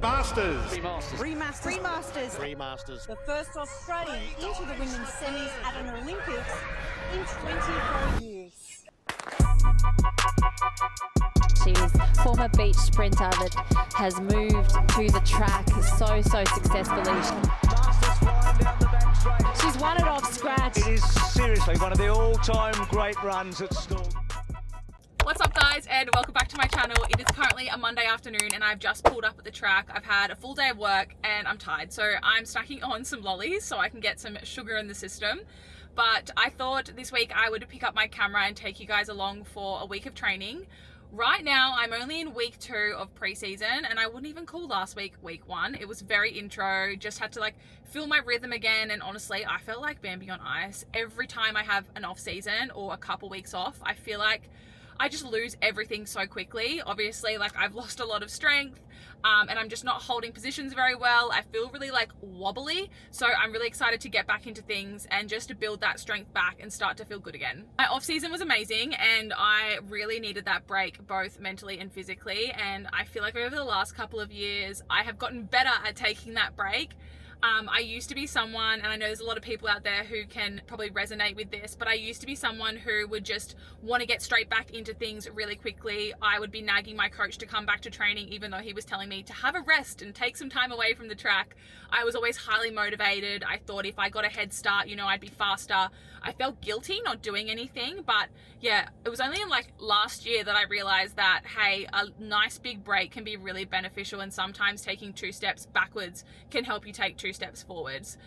Remasters. The first Australian into the women's semis at an Olympics in 24 years. She's former beach sprinter that has moved to the track so successfully. She's won it off scratch. It is seriously one of the all-time great runs at Storm. What's up guys, and welcome back to my channel. It is currently a Monday afternoon and I've just pulled up at the track. I've had a full day of work and I'm tired, so I'm snacking on some lollies so I can get some sugar in the system. But I thought this week I would pick up my camera and take you guys along for a week of training. Right now I'm only in week 2 of preseason, and I wouldn't even call last week week 1. It was very intro, just had to feel my rhythm again, and honestly I felt like Bambi on ice. Every time I have an off season or a couple weeks off, I feel like I just lose everything so quickly. Obviously, I've lost a lot of strength and I'm just not holding positions very well. I feel really wobbly. So I'm really excited to get back into things and just to build that strength back and start to feel good again. My off season was amazing and I really needed that break, both mentally and physically. And I feel like over the last couple of years, I have gotten better at taking that break. I used to be someone, and I know there's a lot of people out there who can probably resonate with this, but I used to be someone who would just want to get straight back into things really quickly. I would be nagging my coach to come back to training even though he was telling me to have a rest and take some time away from the track. I was always highly motivated. I thought if I got a head start, I'd be faster. I felt guilty not doing anything, but yeah, it was only in last year that I realized that, hey, a nice big break can be really beneficial, and sometimes taking 2 steps backwards can help you take 2 steps forwards.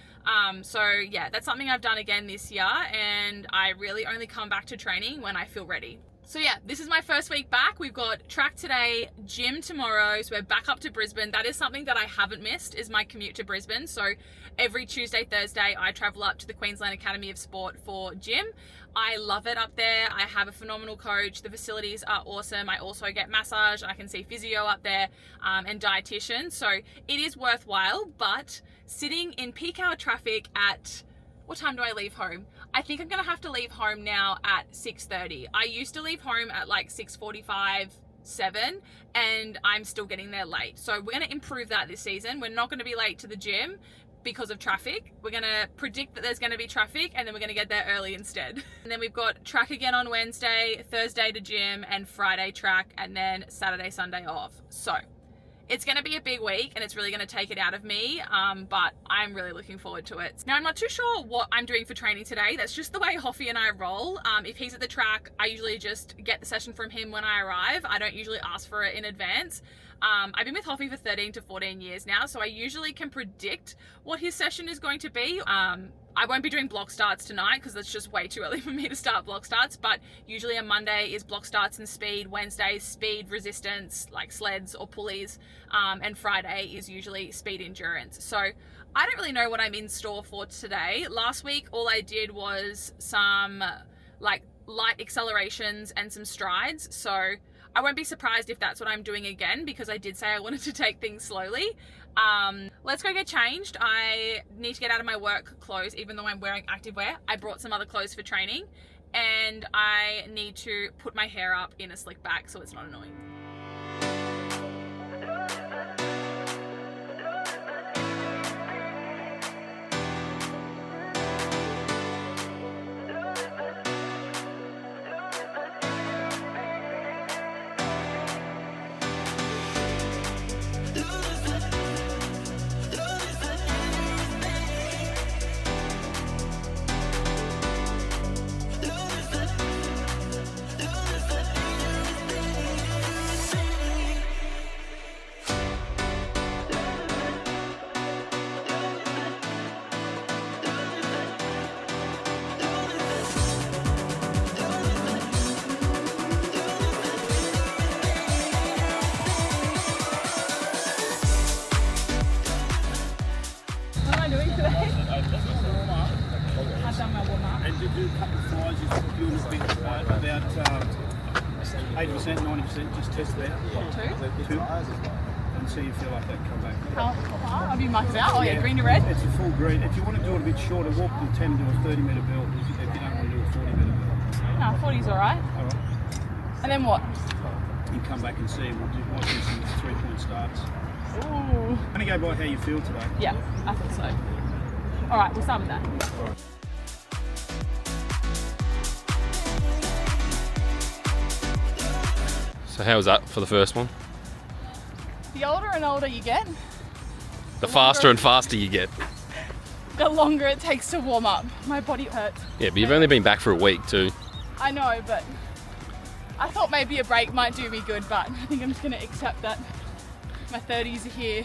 So yeah, that's something I've done again this year, and I really only come back to training when I feel ready. So yeah, this is my first week back. We've got track today, gym tomorrow, so we're back up to Brisbane. That is something that I haven't missed, is my commute to Brisbane. So every Tuesday, Thursday, I travel up to the Queensland Academy of Sport for gym. I love it up there. I have a phenomenal coach. The facilities are awesome. I also get massage. I can see physio up there and dietitian. So it is worthwhile, but sitting in peak hour traffic at, what time do I leave home? I think I'm gonna have to leave home now at 6:30. I used to leave home at 6:45, 7, and I'm still getting there late. So we're gonna improve that this season. We're not gonna be late to the gym because of traffic. We're gonna predict that there's gonna be traffic, and then we're gonna get there early instead. And then we've got track again on Wednesday, Thursday to gym, and Friday track, and then Saturday, Sunday off. So it's going to be a big week and it's really going to take it out of me, but I'm really looking forward to it. Now, I'm not too sure what I'm doing for training today. That's just the way Hoffy and I roll. If he's at the track, I usually just get the session from him when I arrive. I don't usually ask for it in advance. I've been with Hoffy for 13 to 14 years now, so I usually can predict what his session is going to be. I won't be doing block starts tonight because it's just way too early for me to start block starts, but usually a Monday is block starts and speed, Wednesday is speed resistance like sleds or pulleys, and Friday is usually speed endurance. So I don't really know what I'm in store for today. Last week all I did was some light accelerations and some strides, so I won't be surprised if that's what I'm doing again, because I did say I wanted to take things slowly. Let's go get changed. I need to get out of my work clothes, even though I'm wearing activewear. I brought some other clothes for training, and I need to put my hair up in a slick back so it's not annoying. And to do a couple of flies, you're doing a bit about 80%, 90%, just test that. Two. And see if you feel like that come back. How far? Have you marked it out? Oh yeah, green to red? It's a full green. If you want to do it a bit shorter, walk from 10 to a 30-metre belt if you don't want to do a 40-metre belt. No, 40's alright. Alright. And then what? You come back and see, we'll do some 3-point starts. Ooh. I'm gonna go by how you feel today. Yeah, I think so. All right, we'll start with that. So how was that for the first one? The older and older you get, The faster and faster you get. the longer it takes to warm up. My body hurts. Yeah, but you've only been back for a week too. I know, but I thought maybe a break might do me good, but I think I'm just gonna accept that my 30s are here.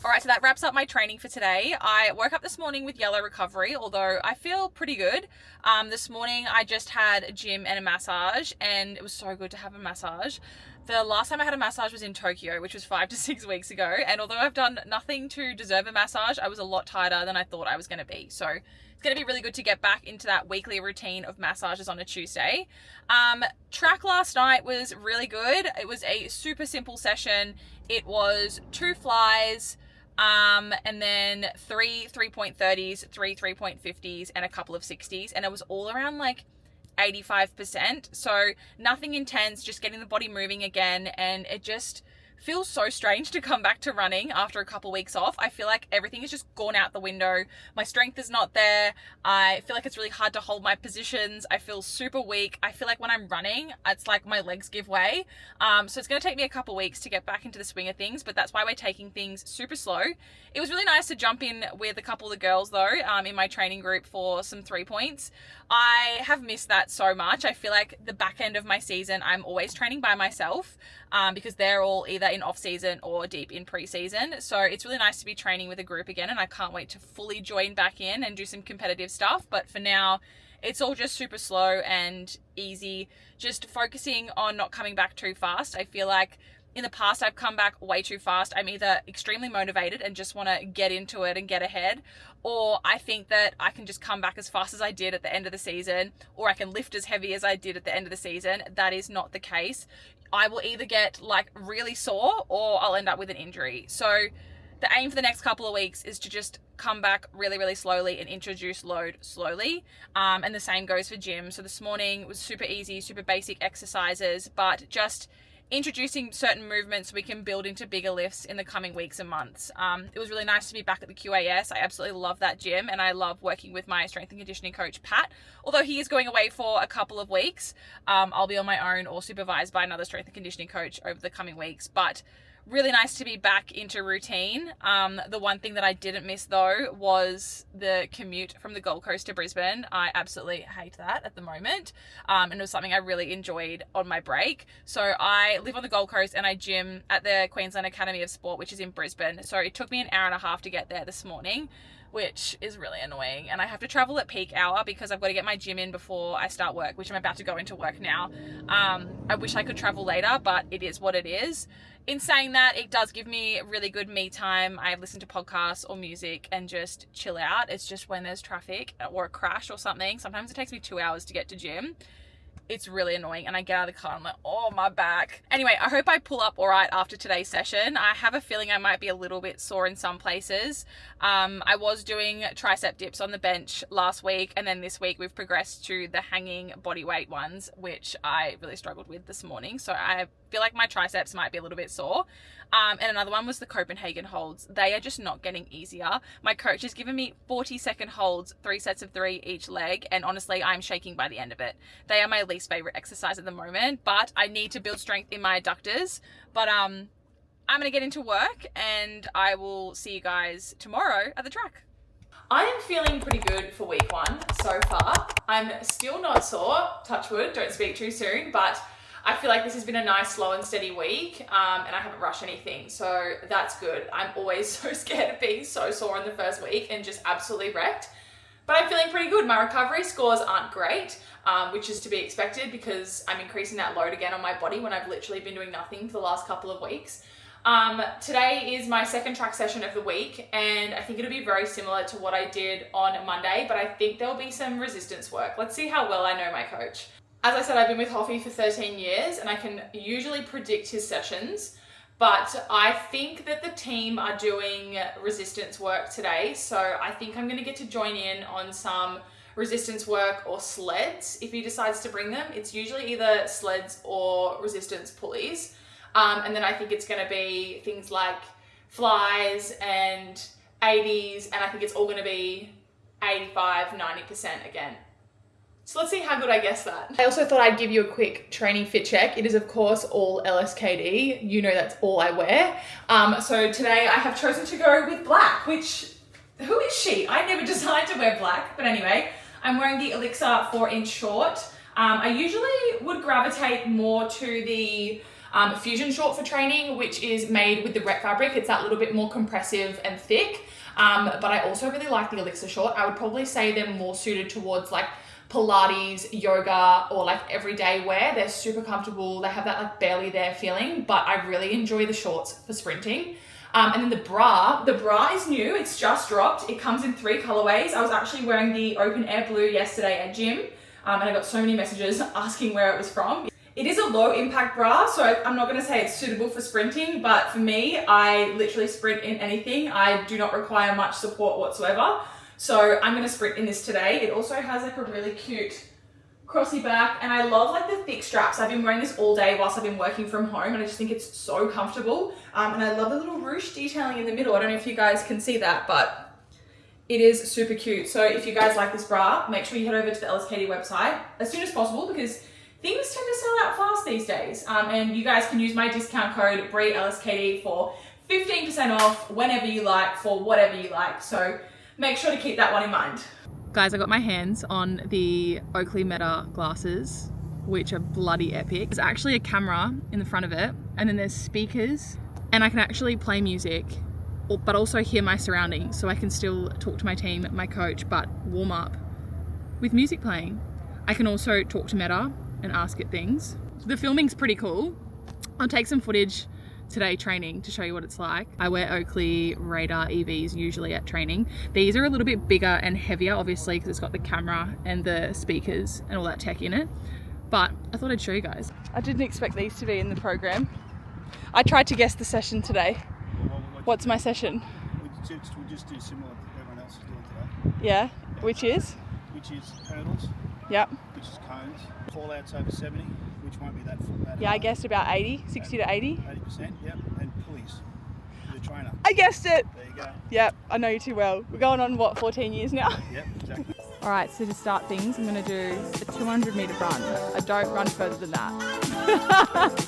Alright, so that wraps up my training for today. I woke up this morning with yellow recovery, although I feel pretty good. This morning I just had a gym and a massage, and it was so good to have a massage. The last time I had a massage was in Tokyo, which was 5 to 6 weeks ago, and although I've done nothing to deserve a massage, I was a lot tighter than I thought I was going to be. So it's going to be really good to get back into that weekly routine of massages on a Tuesday. Track last night was really good. It was a super simple session. It was 2 flies, and then 3 3.30s, 3 3.50s, and a couple of 60s, and it was all around like 85%. So nothing intense, just getting the body moving again, and it just feels so strange to come back to running after a couple weeks off. I feel like everything has just gone out the window. My strength is not there. I feel like it's really hard to hold my positions. I feel super weak. I feel like when I'm running, it's like my legs give way. So it's going to take me a couple weeks to get back into the swing of things, but that's why we're taking things super slow. It was really nice to jump in with a couple of the girls though, in my training group for some 3 points. I have missed that so much. I feel like the back end of my season, I'm always training by myself, because they're all either in off season or deep in pre-season. So it's really nice to be training with a group again, and I can't wait to fully join back in and do some competitive stuff. But for now, it's all just super slow and easy, just focusing on not coming back too fast. I feel like in the past, I've come back way too fast. I'm either extremely motivated and just want to get into it and get ahead, or I think that I can just come back as fast as I did at the end of the season, or I can lift as heavy as I did at the end of the season. That is not the case. I will either get like really sore or I'll end up with an injury. So the aim for the next couple of weeks is to just come back really, really slowly and introduce load slowly. And the same goes for gym. So this morning was super easy, super basic exercises, but just introducing certain movements so we can build into bigger lifts in the coming weeks and months. It was really nice to be back at the QAS. I absolutely love that gym, and I love working with my strength and conditioning coach, Pat. Although he is going away for a couple of weeks, I'll be on my own or supervised by another strength and conditioning coach over the coming weeks. But really nice to be back into routine. The one thing that I didn't miss though was the commute from the Gold Coast to Brisbane. I absolutely hate that at the moment. And it was something I really enjoyed on my break. So I live on the Gold Coast and I gym at the Queensland Academy of Sport, which is in Brisbane. So it took me an hour and a half to get there this morning. which is really annoying. And I have to travel at peak hour because I've got to get my gym in before I start work, which I'm about to go into work now. I wish I could travel later, but it is what it is. In saying that, it does give me really good me time. I listen to podcasts or music and just chill out. It's just when there's traffic or a crash or something, sometimes it takes me 2 hours to get to gym. It's really annoying, and I get out of the car and I'm like, oh, my back. Anyway, I hope I pull up all right after today's session. I have a feeling I might be a little bit sore in some places. I was doing tricep dips on the bench last week, and then this week we've progressed to the hanging body weight ones, which I really struggled with this morning. So I feel like my triceps might be a little bit sore. And another one was the Copenhagen holds. They are just not getting easier. My coach has given me 40-second holds, 3 sets of 3 each leg, and honestly, I'm shaking by the end of it. They are my least favorite exercise at the moment, but I need to build strength in my adductors. But I'm gonna get into work, and I will see you guys tomorrow at the track. I am feeling pretty good for week 1 so far. I'm still not sore, touch wood, don't speak too soon, but I feel like this has been a nice, slow and steady week, and I haven't rushed anything, so that's good. I'm always so scared of being so sore in the first week and just absolutely wrecked, but I'm feeling pretty good. My recovery scores aren't great, which is to be expected because I'm increasing that load again on my body when I've literally been doing nothing for the last couple of weeks. Today is my second track session of the week, and I think it'll be very similar to what I did on Monday, but I think there'll be some resistance work. Let's see how well I know my coach. As I said, I've been with Hoffy for 13 years and I can usually predict his sessions, but I think that the team are doing resistance work today. So I think I'm gonna get to join in on some resistance work or sleds if he decides to bring them. It's usually either sleds or resistance pulleys. And then I think it's gonna be things like flies and 80s, and I think it's all gonna be 85, 90% again. So let's see how good I guess that. I also thought I'd give you a quick training fit check. It is of course all LSKD. You know that's all I wear. So today I have chosen to go with black, which, who is she? I never decided to wear black, but anyway, I'm wearing the Elixir 4-inch short. I usually would gravitate more to the Fusion short for training, which is made with the rep fabric. It's that little bit more compressive and thick. But I also really like the Elixir short. I would probably say they're more suited towards like Pilates, yoga, or like everyday wear. They're super comfortable. They have that like barely there feeling, but I really enjoy the shorts for sprinting. And then the bra is new. It's just dropped. It comes in 3 colorways. I was actually wearing the open air blue yesterday at gym, and I got so many messages asking where it was from. It is a low impact bra, so I'm not gonna say it's suitable for sprinting, but for me, I literally sprint in anything. I do not require much support whatsoever. So I'm gonna sprint in this today. It also has like a really cute crossy back, and I love like the thick straps. I've been wearing this all day whilst I've been working from home, and I just think it's so comfortable. And I love the little ruche detailing in the middle. I don't know if you guys can see that, but it is super cute. So if you guys like this bra, make sure you head over to the LSKD website as soon as possible because things tend to sell out fast these days. And you guys can use my discount code BRELSKD for 15% off whenever you like for whatever you like. So make sure to keep that one in mind. Guys, I got my hands on the Oakley Meta glasses, which are bloody epic. There's actually a camera in the front of it, and then there's speakers, and I can actually play music, but also hear my surroundings, so I can still talk to my team, my coach, but warm up with music playing. I can also talk to Meta and ask it things. The filming's pretty cool. I'll take some footage today training to show you what it's like. I wear Oakley Radar EVs usually at training. These are a little bit bigger and heavier, obviously, because it's got the camera and the speakers and all that tech in it. But I thought I'd show you guys. I didn't expect these to be in the program. I tried to guess the session today. What's my session? We'll just do similar to everyone else is doing today. Yeah, which is? Which is hurdles. Yep. Which is cones. Fallouts over 70, which won't be that yeah, I guessed about 80, 60 to 80. 80%, yep. And pulleys. The trainer. I guessed it. There you go. Yep, I know you too well. We're going on, what, 14 years now? Yep, exactly. All right, so to start things, I'm gonna do a 200 meter run. I don't run further than that.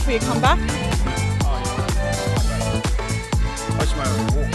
for your comeback? I just went on a walk.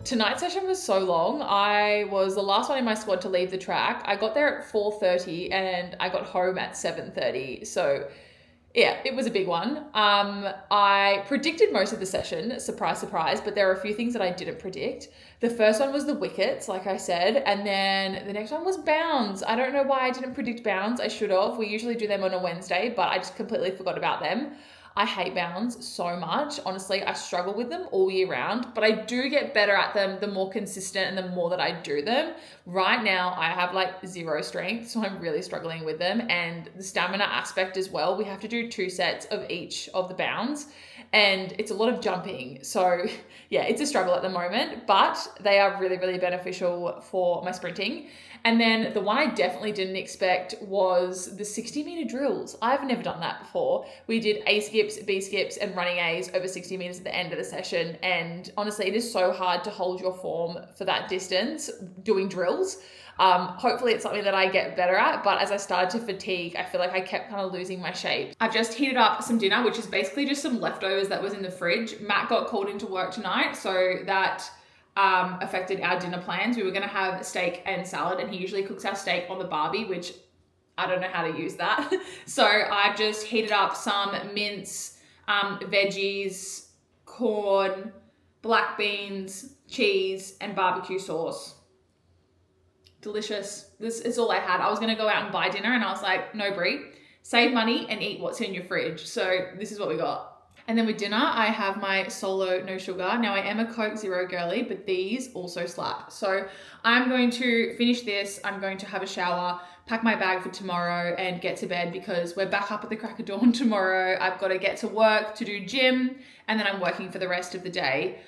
Tonight's session was so long. I was the last one in my squad to leave the track. I got there at 4:30 and I got home at 7:30. So yeah, it was a big one. I predicted most of the session, surprise, surprise, but there are a few things that I didn't predict. The first one was the wickets, like I said, and then the next one was bounds. I don't know why I didn't predict bounds. I should have. We usually do them on a Wednesday, but I just completely forgot about them. I hate bounds so much. Honestly, I struggle with them all year round, but I do get better at them the more consistent and the more that I do them. Right now, I have like 0 strength, so I'm really struggling with them. And the stamina aspect as well. We have to do 2 sets of each of the bounds, and it's a lot of jumping. So yeah, it's a struggle at the moment, but they are really, really beneficial for my sprinting. And then the one I definitely didn't expect was the 60-meter drills. I've never done that before. We did A skips, B skips, and running A's over 60 meters at the end of the session. And honestly, it is so hard to hold your form for that distance doing drills. Hopefully it's something that I get better at, but as I started to fatigue, I feel like I kept kind of losing my shape. I've just heated up some dinner, which is basically just some leftovers that was in the fridge. Matt got called into work tonight, so that affected our dinner plans. We were going to have steak and salad, and he usually cooks our steak on the barbie, which I don't know how to use that. So I've just heated up some mince, veggies, corn, black beans, cheese, and barbecue sauce. Delicious. This is all I had. I was going to go out and buy dinner, and I was like, no, Brie, save money and eat what's in your fridge. So this is what we got. And then with dinner, I have my Solo no sugar. Now I am a Coke Zero girly, but these also slap. So I'm going to finish this. I'm going to have a shower, pack my bag for tomorrow, and get to bed because we're back up at the crack of dawn tomorrow. I've got to get to work to do gym, and then I'm working for the rest of the day.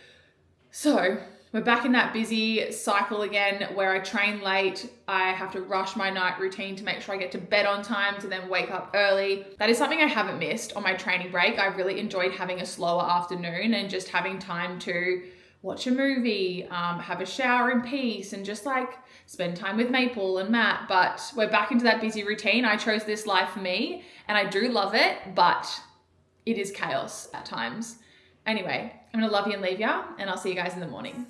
So we're back in that busy cycle again where I train late. I have to rush my night routine to make sure I get to bed on time to then wake up early. That is something I haven't missed on my training break. I really enjoyed having a slower afternoon and just having time to watch a movie, have a shower in peace, and just like spend time with Maple and Matt. But we're back into that busy routine. I chose this life for me and I do love it, but it is chaos at times. Anyway, I'm gonna love you and leave ya, and I'll see you guys in the morning.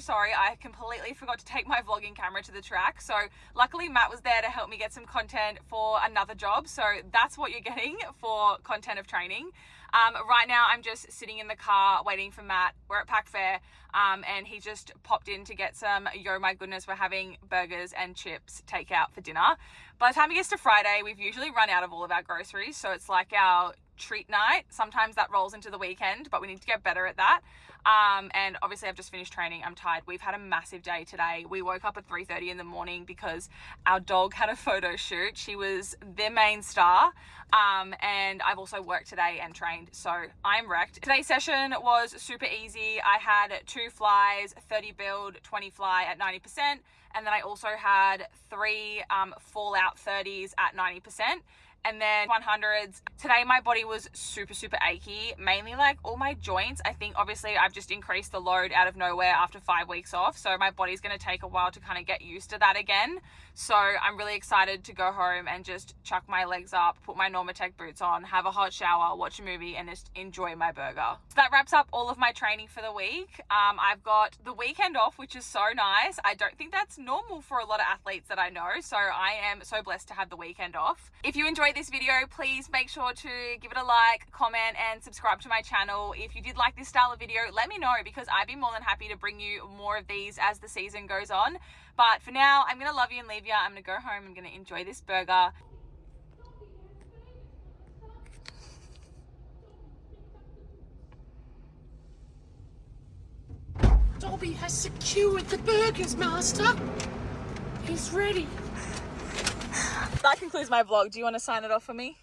so sorry. I completely forgot to take my vlogging camera to the track. So luckily Matt was there to help me get some content for another job. So that's what you're getting for content of training. Right now I'm just sitting in the car waiting for Matt. We're at Pack Fair, and he just popped in to get some, yo my goodness, we're having burgers and chips takeout for dinner. By the time it gets to Friday, we've usually run out of all of our groceries, so it's like our treat night. Sometimes that rolls into the weekend, but we need to get better at that. And obviously I've just finished training. I'm tired. We've had a massive day today. We woke up at 3:30 in the morning because our dog had a photo shoot. She was their main star. And I've also worked today and trained, so I'm wrecked. Today's session was super easy. I had 2 flies, 30 build, 20 fly at 90%. And then I also had 3 fallout 30s at 90%. And then 100s. Today my body was super achy, mainly like all my joints. I think obviously I've just increased the load out of nowhere after 5 weeks off, so my body's going to take a while to kind of get used to that again. So I'm really excited to go home and just chuck my legs up, put my Normatec boots on, have a hot shower, watch a movie, and just enjoy my burger. So that wraps up all of my training for the week. I've got the weekend off, which is so nice. I don't think that's normal for a lot of athletes that I know, so I am so blessed to have the weekend off. If you enjoyed this video, please make sure to give it a like, comment, and subscribe to my channel. If you did like this style of video, let me know, because I'd be more than happy to bring you more of these as the season goes on. But for now, I'm gonna love you and leave you. I'm gonna go home. I'm gonna enjoy this burger. Dobby has secured the burgers, Master. He's ready. That concludes my vlog. Do you want to sign it off for me?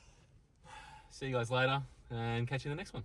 See you guys later and catch you in the next one.